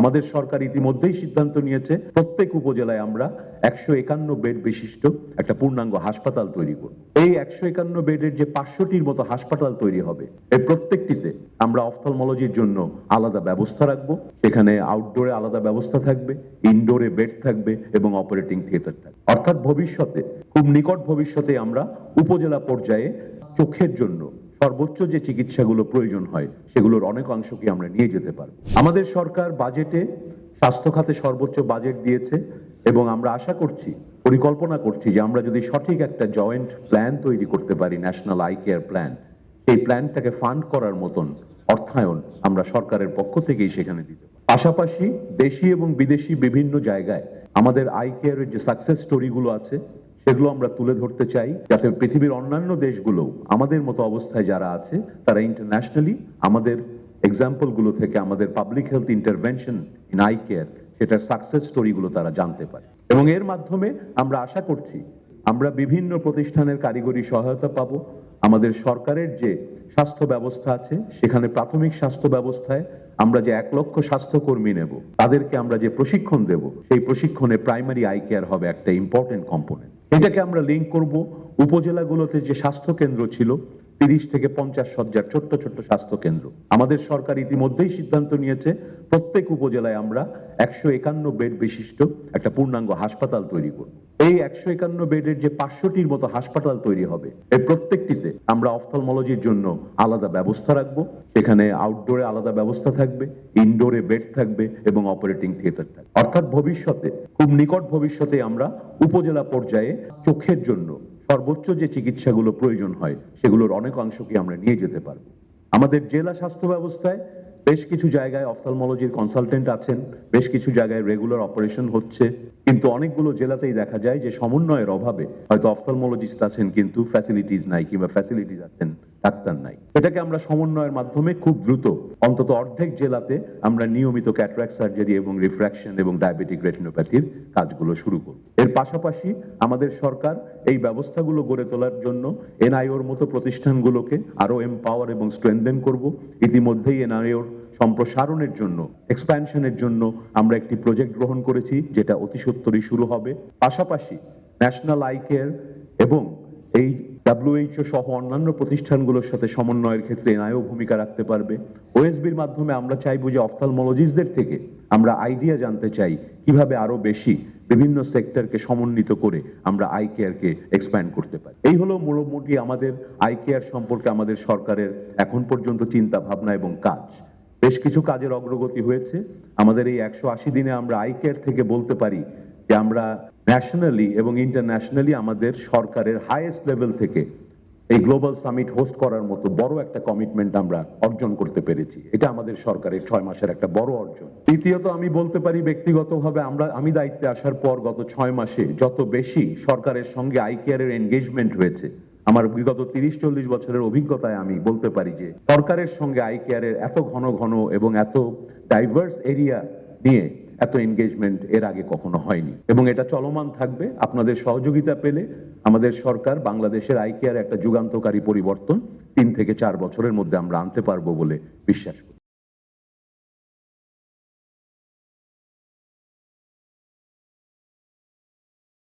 আমাদের সরকার ইতিমধ্যেই সিদ্ধান্ত নিয়েছে প্রত্যেক উপজেলায় আমরা 151 বেড বিশিষ্ট একটা পূর্ণাঙ্গ হাসপাতাল তৈরি করব। এই 151 বেডের যে 500টির মতো হাসপাতাল তৈরি হবে, এই প্রত্যেকটিতে আমরা অফথলমোলজির জন্য আলাদা ব্যবস্থা রাখবো। সেখানে আউটডোরে আলাদা ব্যবস্থা থাকবে, ইনডোরে বেড থাকবে এবং অপারেটিং থিয়েটার থাকবে। অর্থাৎ ভবিষ্যতে, খুব নিকট ভবিষ্যতে আমরা উপজেলা পর্যায়ে চোখের জন্য সর্বোচ্চ যে চিকিৎসাগুলো প্রয়োজন হয় সেগুলোর অনেক অংশকে আমরা নিয়ে যেতে পারবো। আমাদের সরকার বাজেটে স্বাস্থ্য খাতে সর্বোচ্চ বাজেট দিয়েছে এবং আমরা আশা করছি, পরিকল্পনা করছি যে আমরা যদি সঠিক একটা জয়েন্ট প্ল্যান তৈরি করতে পারি, ন্যাশনাল আই কেয়ার প্ল্যান, এই প্ল্যানটাকে ফান্ড করার মতন অর্থায়ন আমরা সরকারের পক্ষ থেকেই সেখানে দিতে পারি। পাশাপাশি দেশি এবং বিদেশি বিভিন্ন জায়গায় আমাদের আই কেয়ারের যে সাকসেস স্টোরিগুলো আছে সেগুলো আমরা তুলে ধরতে চাই, যাতে পৃথিবীর অন্যান্য দেশগুলো আমাদের মতো অবস্থায় যারা আছে তারা ইন্টারন্যাশনালি আমাদের এক্সাম্পলগুলো থেকে আমাদের public health intervention in eye care সেটার সাকসেস স্টোরিগুলো তারা জানতে পারে। এবং এর মাধ্যমে আমরা আশা করছি আমরা বিভিন্ন প্রতিষ্ঠানের কারিগরি সহায়তা পাবো। আমাদের সরকারের যে স্বাস্থ্য ব্যবস্থা আছে সেখানে প্রাথমিক স্বাস্থ্য ব্যবস্থায় আমরা যে 1 লক্ষ স্বাস্থ্যকর্মী নেব, তাদেরকে আমরা যে প্রশিক্ষণ দেব, সেই প্রশিক্ষণে প্রাইমারি আই কেয়ার হবে একটা ইম্পর্টেন্ট কম্পোনেন্ট। এটাকে আমরা লিঙ্ক করব উপজেলাগুলোতে যে স্বাস্থ্য কেন্দ্র ছিল, 30 থেকে 50 শয্যার ছোট্ট ছোট্ট স্বাস্থ্য কেন্দ্র। আমাদের সরকার ইতিমধ্যেই সিদ্ধান্ত নিয়েছে প্রত্যেক উপজেলায় আমরা 151 বেড বিশিষ্ট একটা পূর্ণাঙ্গ হাসপাতাল তৈরি করব। এই 151 বেডের যে 500টির মতো হাসপাতাল তৈরি হবে, এই প্রত্যেকটিতে আমরা অফথলমোলজির জন্য আলাদা ব্যবস্থা রাখবো। সেখানে আউটডোরে আলাদা ব্যবস্থা থাকবে, ইনডোরে বেড থাকবে এবং অপারেটিং থিয়েটার থাকবে। অর্থাৎ ভবিষ্যতে, খুব নিকট ভবিষ্যতে আমরা উপজেলা পর্যায়ে চোখের জন্য সর্বোচ্চ যে চিকিৎসাগুলো প্রয়োজন হয় সেগুলোর অনেক অংশকে আমরা নিয়ে যেতে পারবো। আমাদের জেলা স্বাস্থ্য ব্যবস্থায় বেশ কিছু জায়গায় অফথলমোলজির কনসালটেন্ট আছেন, বেশ কিছু জায়গায় রেগুলার অপারেশন হচ্ছে, কিন্তু অনেকগুলো জেলাতেই দেখা যায় যে সমন্বয়ের অভাবে হয়তো অফথলমোলজিস্ট আছেন কিন্তু ফ্যাসিলিটিস নাই, কিংবা ফ্যাসিলিটিস আছেন ডাক্তার নাই। এটাকে আমরা সমন্বয়ের মাধ্যমে খুব দ্রুত অন্তত অর্ধেক জেলাতে আমরা নিয়মিত ক্যাটারাক্ট সার্জারি এবং রিফ্র্যাকশন এবং ডায়াবেটিক রেটিনোপ্যাথির কাজগুলো শুরু করব। এর পাশাপাশি আমাদের সরকার এই ব্যবস্থাগুলো গড়ে তোলার জন্য এনআইওর মতো প্রতিষ্ঠানগুলোকে আরো এমপাওয়ার এবং স্ট্রেনথেন করব। ইতিমধ্যেই এনআইওর সম্প্রসারণের জন্য, এক্সপ্যানশনের জন্য আমরা একটি প্রজেক্ট গ্রহণ করেছি, যেটা অতি সত্বরই শুরু হবে। পাশাপাশি ন্যাশনাল আই কেয়ার এবং এই WHO সহ অন্যান্য প্রতিষ্ঠানগুলোর সাথে সমন্বয়ের ক্ষেত্রে এনআইও ভূমিকা রাখতে পারবে। ওএসবির মাধ্যমে আমরা চাইবো যে অফথলমোলজিস্টদের থেকে আমরা আইডিয়া জানতে চাই কিভাবে আরো বেশি বিভিন্ন সেক্টরকে সমন্বিত করে আমরা আই কেয়ারকে এক্সপ্যান্ড করতে পারি। এই হলো মোটামুটি আমাদের আই কেয়ার সম্পর্কে আমাদের সরকারের এখন পর্যন্ত চিন্তা ভাবনা এবং কাজ। বেশ কিছু কাজের অগ্রগতি হয়েছে। আমাদের এই 180 দিনে আমরা আই কেয়ার থেকে বলতে পারি যে আমরা ন্যাশনালি এবং ইন্টারন্যাশনালি আমাদের সরকারের হাইয়েস্ট লেভেল থেকে এই গ্লোবাল সামিট হোস্ট করার মতো বড় একটা কমিটমেন্ট আমরা অর্জন করতে পেরেছি। এটা আমাদের সরকারের 6 মাসের একটা বড় অর্জন। তৃতীয়ত আমি বলতে পারি ব্যক্তিগতভাবে আমি দায়িত্বে আসার পর গত 6 মাসে যত বেশি সরকারের সঙ্গে আই কেয়ারের এনগেজমেন্ট হয়েছে, আমার বিগত 30-40 বছরের অভিজ্ঞতায় আমি বলতে পারি যে সরকারের সঙ্গে আই কেয়ারের এত ঘন ঘন এবং এত ডাইভার্স এরিয়া নিয়ে এত এনগেজমেন্ট এর আগে কখনো হয়নি এবং এটা চলমান থাকবে। আপনাদের সহযোগিতা পেলে আমাদের সরকার বাংলাদেশের আই কেয়ার একটা যুগান্তকারী পরিবর্তন 3 থেকে 4 বছরের মধ্যে আমরা আনতে পারবো বলে বিশ্বাস করি।